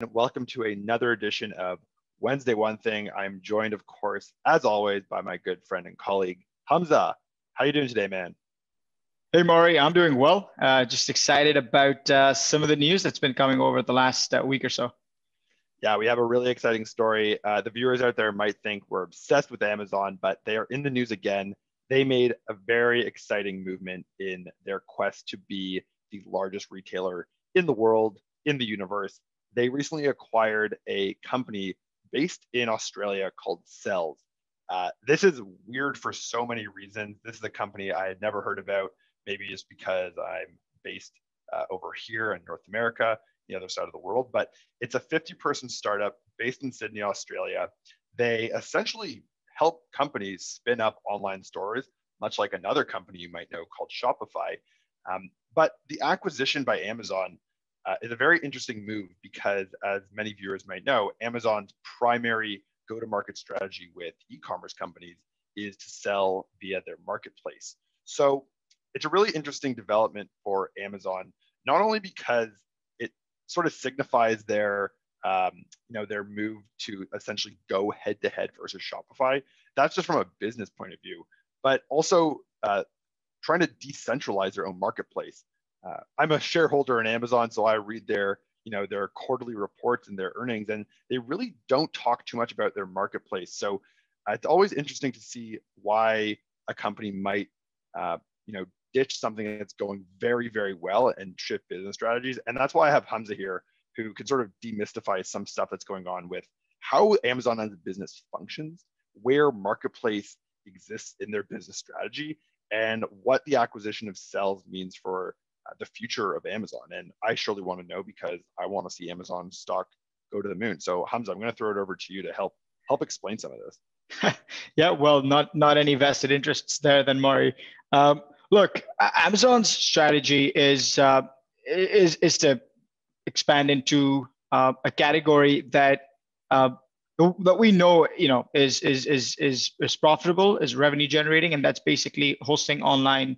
Welcome to another edition of Wednesday One Thing. I'm joined, of course, as always, by my good friend and colleague, Hamza. How you doing today, man? Hey, Maury, I'm doing well. Just excited about some of the news that's been coming over the last week or so. Yeah, we have a really exciting story. The viewers out there might think we're obsessed with Amazon, but they are in the news again. They made a very exciting movement in their quest to be the largest retailer in the world, in the universe. They recently acquired a company based in Australia called Selz. This is weird for so many reasons. This is a company I had never heard about, maybe just because I'm based over here in North America, the other side of the world, but it's a 50-person startup based in Sydney, Australia. They essentially help companies spin up online stores, much like another company you might know called Shopify. But the acquisition by Amazon is a very interesting move because, as many viewers might know, Amazon's primary go-to-market strategy with e-commerce companies is to sell via their marketplace. So it's a really interesting development for Amazon, not only because it sort of signifies their their move to essentially go head-to-head versus Shopify. That's just from a business point of view, but also trying to decentralize their own marketplace. I'm a shareholder in Amazon, so I read their quarterly reports and their earnings, and they really don't talk too much about their marketplace. So it's always interesting to see why a company might ditch something that's going very, very well and shift business strategies. And that's why I have Hamza here, who can sort of demystify some stuff that's going on with how Amazon as a business functions, where marketplace exists in their business strategy, and what the acquisition of Selz means for the future of Amazon. And I surely want to know because I want to see Amazon stock go to the moon. So Hamza, I'm going to throw it over to you to help explain some of this. Yeah, well, not any vested interests there then, Maury. Look, Amazon's strategy is to expand into a category that we know is profitable, is revenue generating, and that's basically hosting online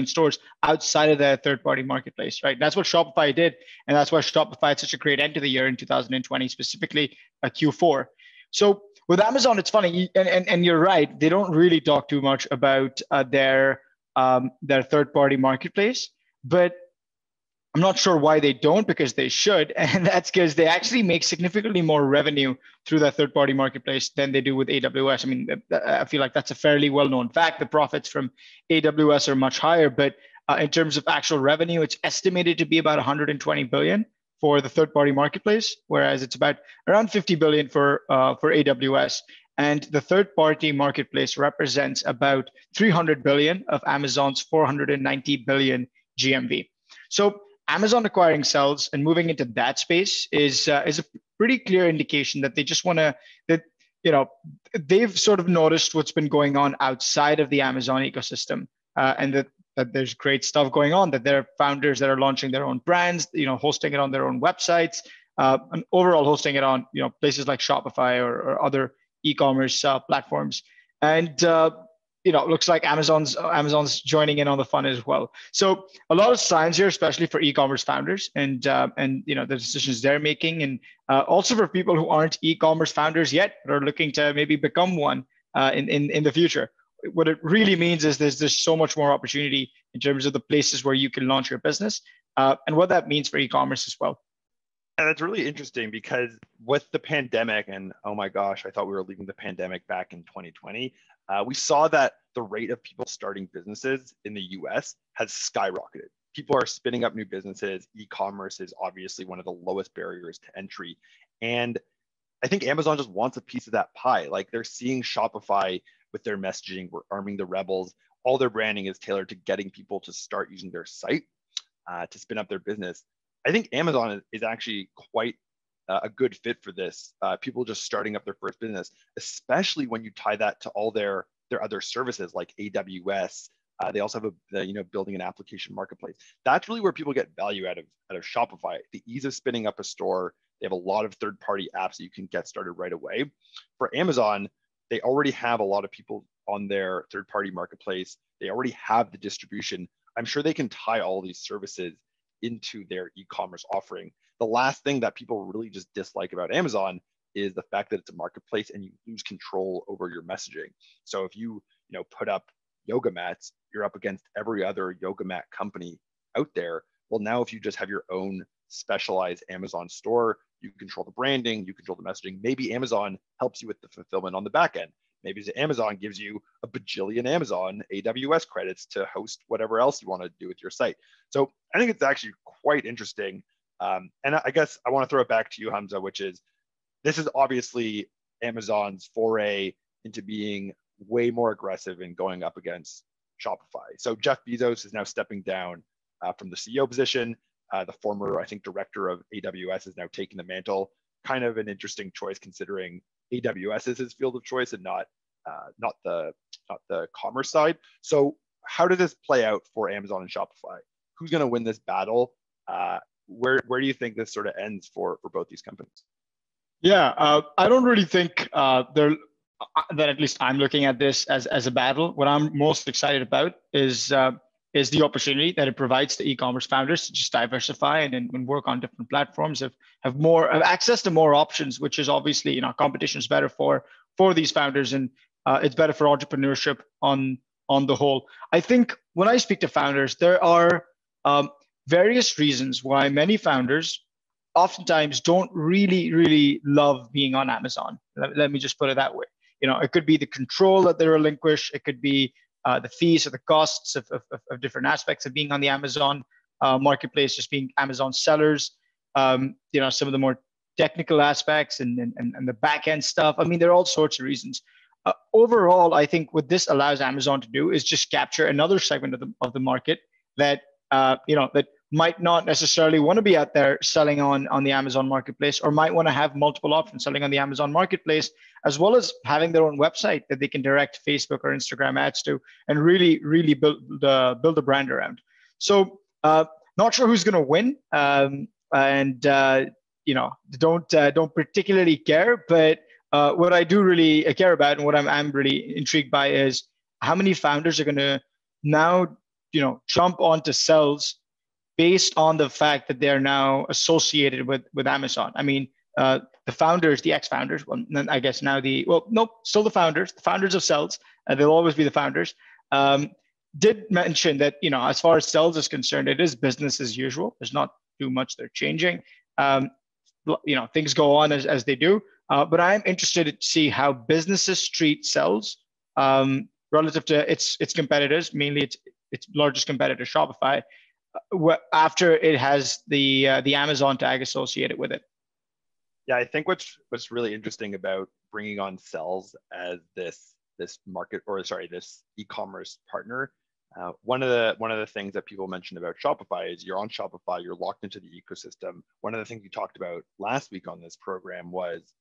stores outside of their third-party marketplace, right? That's what Shopify did, and that's why Shopify had such a great end to the year in 2020, specifically Q4. So with Amazon, it's funny, and you're right, they don't really talk too much about their third-party marketplace, but I'm not sure why they don't, because they should, and that's because they actually make significantly more revenue through that third-party marketplace than they do with AWS. I mean, I feel like that's a fairly well-known fact. The profits from AWS are much higher, but in terms of actual revenue, it's estimated to be about 120 billion for the third-party marketplace, whereas it's about around 50 billion for AWS. And the third-party marketplace represents about 300 billion of Amazon's 490 billion GMV. So Amazon acquiring Selz and moving into that space is a pretty clear indication that they just want to, they've sort of noticed what's been going on outside of the Amazon ecosystem, and that there's great stuff going on, that there are founders that are launching their own brands, hosting it on their own websites, and overall hosting it on places like Shopify or other e-commerce platforms. And it looks like Amazon's joining in on the fun as well. So a lot of signs here, especially for e-commerce founders, and the decisions they're making, and also for people who aren't e-commerce founders yet, but are looking to maybe become one in the future. What it really means is there's so much more opportunity in terms of the places where you can launch your business, and what that means for e-commerce as well. And that's really interesting because with the pandemic, and oh my gosh, I thought we were leaving the pandemic back in 2020. We saw that the rate of people starting businesses in the US has skyrocketed. People are spinning up new businesses. E-commerce is obviously one of the lowest barriers to entry. And I think Amazon just wants a piece of that pie. Like, they're seeing Shopify with their messaging, we're arming the rebels. All their branding is tailored to getting people to start using their site to spin up their business. I think Amazon is actually quite a good fit for this. People just starting up their first business, especially when you tie that to all their other services like AWS. They also have building an application marketplace. That's really where people get value out of Shopify. The ease of spinning up a store. They have a lot of third-party apps that you can get started right away. For Amazon, they already have a lot of people on their third-party marketplace. They already have the distribution. I'm sure they can tie all these services into their e-commerce offering. the last thing that people really just dislike about Amazon is the fact that it's a marketplace and you lose control over your messaging. So if you put up yoga mats, you're up against every other yoga mat company out there. Well, now if you just have your own specialized Amazon store, you control the branding, you control the messaging. Maybe Amazon helps you with the fulfillment on the back end. Maybe Amazon gives you a bajillion Amazon AWS credits to host whatever else you want to do with your site. So I think it's actually quite interesting. And I guess I want to throw it back to you, Hamza, which is, this is obviously Amazon's foray into being way more aggressive in going up against Shopify. So Jeff Bezos is now stepping down from the CEO position. The former, I think, director of AWS is now taking the mantle. Kind of an interesting choice, considering AWS is his field of choice and not the commerce side. So how does this play out for Amazon and Shopify? Who's going to win this battle? Where do you think this sort of ends for both these companies? Yeah, I don't really think that, at least I'm looking at this as a battle. What I'm most excited about is the opportunity that it provides to e-commerce founders to just diversify and work on different platforms, have access to more options, which is obviously, competition is better for these founders, and it's better for entrepreneurship on the whole. I think when I speak to founders, there are various reasons why many founders oftentimes don't really love being on Amazon. Let me just put it that way. It could be the control that they relinquish. It could be the fees or the costs of different aspects of being on the Amazon marketplace, just being Amazon sellers. Some of the more technical aspects and the back end stuff. I mean, there are all sorts of reasons. Overall, I think what this allows Amazon to do is just capture another segment of the market that that might not necessarily want to be out there selling on the Amazon marketplace, or might want to have multiple options selling on the Amazon marketplace, as well as having their own website that they can direct Facebook or Instagram ads to, and really build a brand around. So not sure who's going to win, and don't particularly care. But what I do really care about, and what I'm really intrigued by, is how many founders are going to now jump onto Selz based on the fact that they're now associated with Amazon. I mean, the founders, the ex-founders, well, I guess now still the founders of Selz, they'll always be the founders, did mention that, as far as Selz is concerned, it is business as usual. There's not too much they're changing. Things go on as they do. But I'm interested to see how businesses treat Selz relative to its competitors, mainly its largest competitor, Shopify, after it has the Amazon tag associated with it. Yeah, I think what's really interesting about bringing on Selz as this e-commerce partner, one of the things that people mentioned about Shopify is, you're on Shopify, you're locked into the ecosystem. One of the things we talked about last week on this program was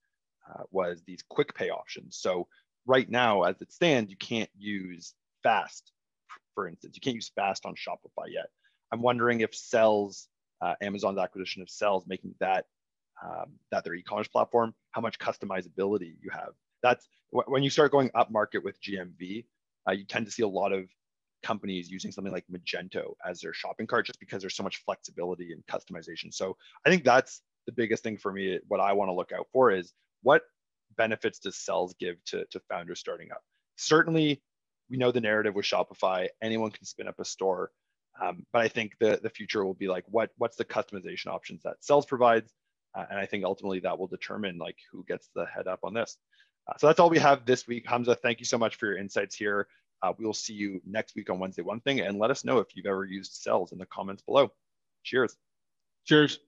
these quick pay options. So right now, as it stands, you can't use Fast, for instance. You can't use Fast on Shopify yet. I'm wondering if Selz, Amazon's acquisition of Selz, making that their e-commerce platform, how much customizability you have. That's when you start going up market with GMV, you tend to see a lot of companies using something like Magento as their shopping cart, just because there's so much flexibility and customization. So I think that's the biggest thing for me. What I want to look out for is, what benefits does Selz give to founders starting up? Certainly, we know the narrative with Shopify, anyone can spin up a store. But I think the future will be like, what's the customization options that Selz provides? And I think ultimately that will determine like who gets the head up on this. So that's all we have this week. Hamza, thank you so much for your insights here. We will see you next week on Wednesday One Thing, and let us know if you've ever used Selz in the comments below. Cheers. Cheers.